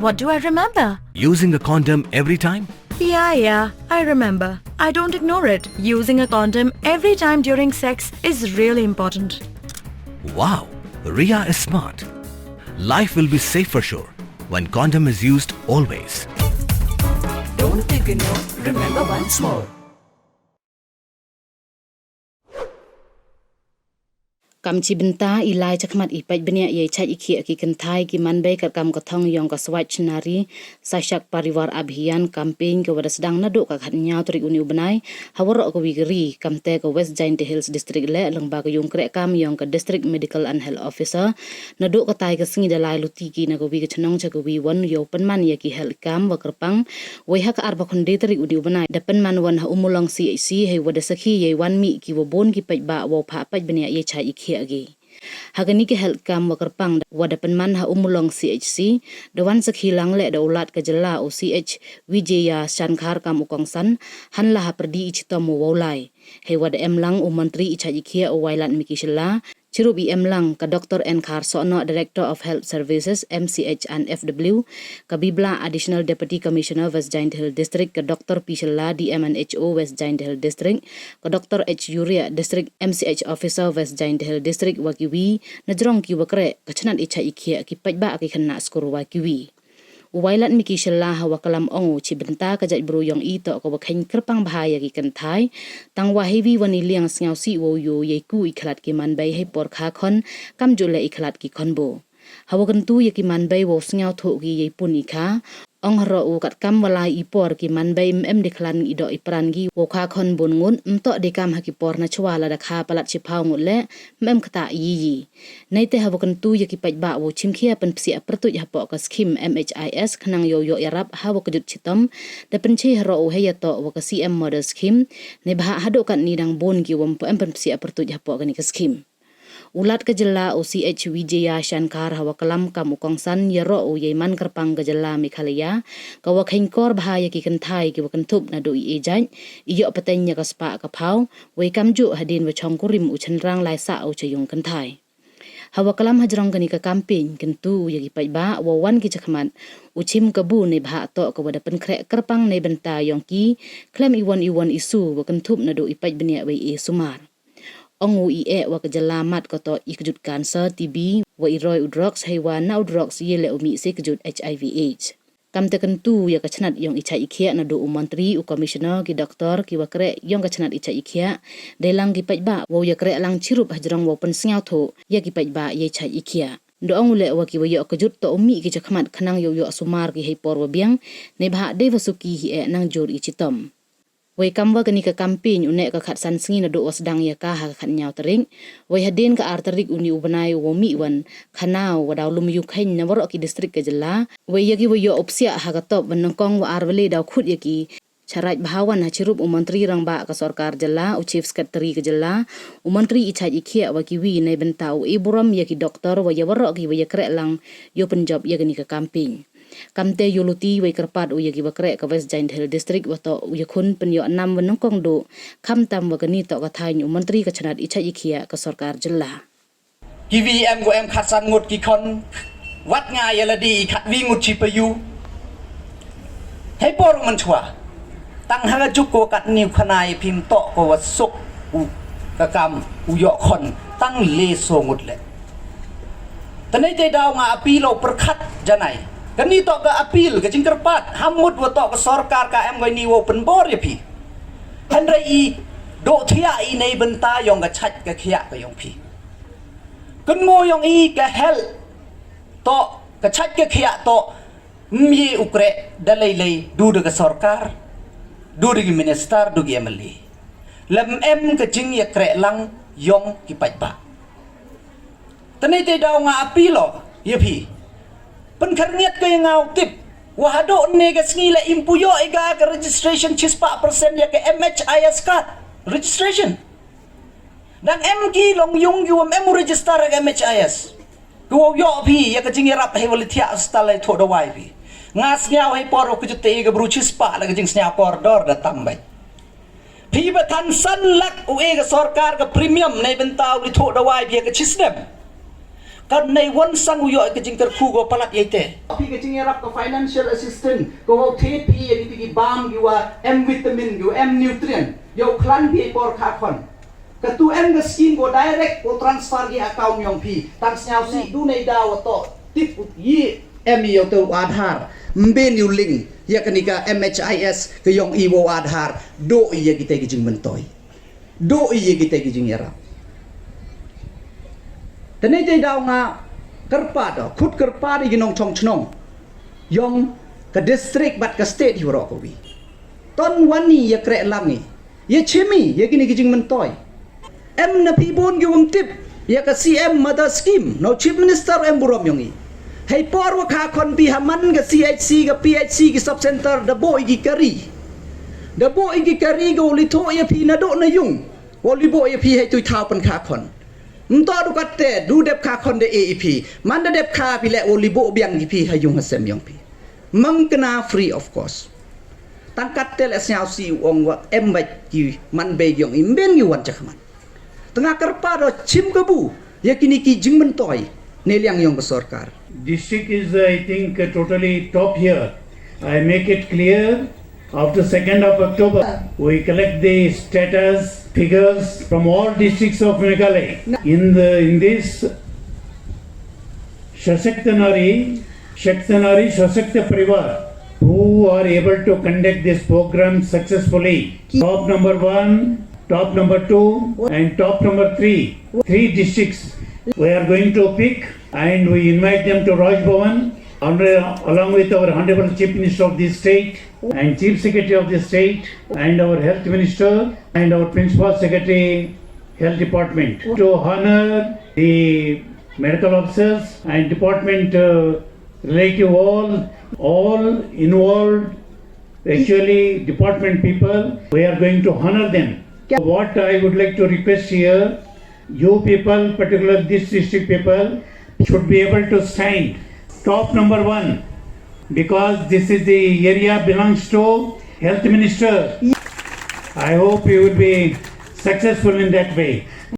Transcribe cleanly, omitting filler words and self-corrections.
What do I remember? Using a condom every time? Yeah, I remember. I don't ignore it. Using a condom every time during sex is really important. Wow, Ria is smart. Life will be safe for sure when condom is used always. Don't ignore, remember once more. Kamchi benta ilai chakmat i paitbniah ye chai ikhia ki kynthai ki manbai ka kam ka thong yong ka swach nari sasak parivar abhiyan campaign ke wada sedang nadu ka khatnya tri uni ubnai hawaro ko wigri kamte ka West Giant Hills district le lengba ka yung kre kam yong ka district medical and health officer nadu ka tai ka singi dalai luti ki na ko wi ka chnong cha ko wi won yo panman ye ki health kam wa kerpang wai ha ka arba khonde tri uni ubnai dapan man wan ha umulong CHC he wada sakhi ye wan mi ki wo bon ki paitba wo pha paitbniah ye chai agi hagani ke health kam wakerpang wadapan man ha umulong CHC dewan sekhilang le daulat ke jela OCH Wijaya Shankar kam ukongsan han la ha perdi ichitom wolai he wad emlang umantri ichajikhia owailan mikishla Chirup emlang ka Dr. Enkar Sono Director of Health Services MCH and FW ka Bibla Additional Deputy Commissioner West Giant Hill District ka Dr. Pishalla DMNHO West Giant Hill District ka Dr. H. Yuria District MCH Officer West Giant Hill District wakiwi najrong ki wakre kachanat icha ikhia ki paitba ki khanna skor wakiwi Wailat miki shalla hawa kalam ongu chi benta ka jat bro yong ito ko bakhain kerpang bahaya ki kynthai tang wahiwi wani liang sngau si wo yo ye ku ikhlat ki manbai he por kha khon kam jule ikhlat ki khonbo hawa kan tu ye ki manbai wo sngau tho ki ye puni kha ong ro u kat kam wala i por ki manbai em diklan i do i prangi wo kha khon bon ngun mto de kam ha ki por na chwala da kha palat chi phau ngut le mem khata yi nei te hawa kan tu ye ki paitba wo chimkhia pan psia pertu ya po ka skim MHIS khnang yo yarap hawa kjut chitom da penche ro u he ya to wo ka CM model skim ne bha hado kan ni dang bon ki wom pan psia pertu ya po ka ni ka skim Ulat ke jela OCH Wijaya Shankar hawa kalam kam ukongsan yaro o yeman kerpang ke jela Meghalaya ka wakhain kor bahaya ki kynthai ki wakantup na do i ejaj iyo patenya ka spa ka phau wei kamju hadin wa chong kurim u chanrang lai sa o chayong kynthai hawa kalam hajrong kani ka campaign kentu yagi paitba wa wan ki chakhmat uchim kabu ne bha to ka wada pen khre kerpang ne benta yongki klem iwan isu wakantup na do i paitbniah wei e sumar Ongu ie wa kejalamat koto ikjut cancer TB wa iroi drugs hewa na drugs yele umi se kjut HIV AIDS kam te kentu ya kachnat yong icha ikhia na do umantri u commissioner ki doktor ki wakre yong kachnat icha ikhia delang ki paitba wo ya kre lang chirup hajrong wo pen sngau tho ya ki paitba ye cha ikhia do ong le wa ki wa yo kjut to umi ki chakhmat khanang yo sumar ki he por wa biang ne bha de wasuki hi e nang jor ichitom Wei kamwa kani ka campaign une ka khat san singi na do osdang ya ka ha khat nyaw tering wei hadin ka artarik uni ubnai wo mi wan khanau wa dawlum yu khain na waro ki district ka jela wei yagi wo yo opsia ha ka top nyngkong wa arwale daw khut yaki charaj bhawan ha chirup umantri rangba ka sarkar jela u chief secretary ka jela umantri ichaj ikhia wa ki wi nei bentau e buram yaki doktor wa ya waro ki wa ya kre lang yo penjob yagani ka campaign Kamte Yooluti wei kerpat u yagi bakre ka West Giant Hill District wato u yakhun penyo nam wan nyngkong do kham tam wa gani to ka thaaiñ umantri ka chanat icha ikhia ka sarkar jilla KVM go em khatsan ngut ki khon wat nga yaladi khat wi ngut chi payu hei por man chwa tang ha juk ko kat ni khanai phim to ko wasuk u ka kam u yo khon tang le so ngut le tanai te daw nga apilo perkhat janai Kani to ka appeal ka jingkerpat hamut wa to ka sarkar ka em goi ni wo pen bor ya pi hanrai i do thia i nei benta yong ka chat ka khia ka yong pi kun ngo yong i ka hel to ka chat ka khia to mi ukre dalai du de ka sarkar du de minister du gi emli lam em ka jing ya kre lang yong ki paitba tanai te daw nga apilo ya pi Penkarniat ko yung ngau tip. Wahado nega ngila impuyo iga ka registration 6% ya ke MHIS card. Registration. Dan MG long yung yuam emu register ka MHIS. Kuwaw yo pi ya ka jingirap he walitia astalay to da wai pi. Ngas nyaw he poro kujute iga bru chispa la ka jing snya koridor da tambay. Pi ba tan san lak u iga sarkar ka premium na bentaw li to da wai pi ya ka chisnem. kan nei wan sang uyo ke jing ter khu go palat yete pi ke jing rap ko financial assistance ko ho the pi ye ki bam gi wa m vitamin gi m nutrient yo klan bi por kha khon ka tu em ga scheme go direct ko transfer gi account yong pi tang snyao si du nei da wa to tip yi em yo to adhar mbe new link ya kanika MHIS ke yong i wo adhar do ye ki te gi jing mentoi do ye ki te gi jing rap tane jai daw nga kerpa do khut kerpa di ginong chong chnong yong ka district bat ka state hi ro ko wi ton wani ya kre langi ye chimi ye gini kijing mentoi em na pi bon gi wong tip ya ka CM mother scheme no chief minister em burom yongi hei por wa kha kon bi haman ga CHC ga PHC gi sub center da boy gi kari da boy gi kari go li tho ya pi na do na yung wo li boy ya pi hei tui thao pan kha kon mto du katte du dep kha kon de AEP man da dep kha pi le wo li bo biang gi pi hayung hasem yong pi mang kena free of course tang katte le syao si ong wa em ba gi man be yong imben gi wan chakman tengah kerpa do chim kabu ya kini ki jing mentoi ne liang yong ka sarkar District is, I think, totally top here. I make it clear. After 2nd of October, we collect the status figures from all districts of Meghalaya. In this Shashaktanari, Shashakta Parivar, who are able to conduct this program successfully. Top number 1, top number 2, and top number 3. 3 districts we are going to pick, and we invite them to Raj Bhavan along with our Honorable Chief Minister of this state and Chief Secretary of the state and our Health Minister and our Principal Secretary Health Department to honor the medical officers and department relative all involved, actually department people. We are going to honor them. What I would like to request here, you people, particularly this district people, should be able to stand top number 1 because this is the area belongs to Health Minister. I hope you will be successful in that way.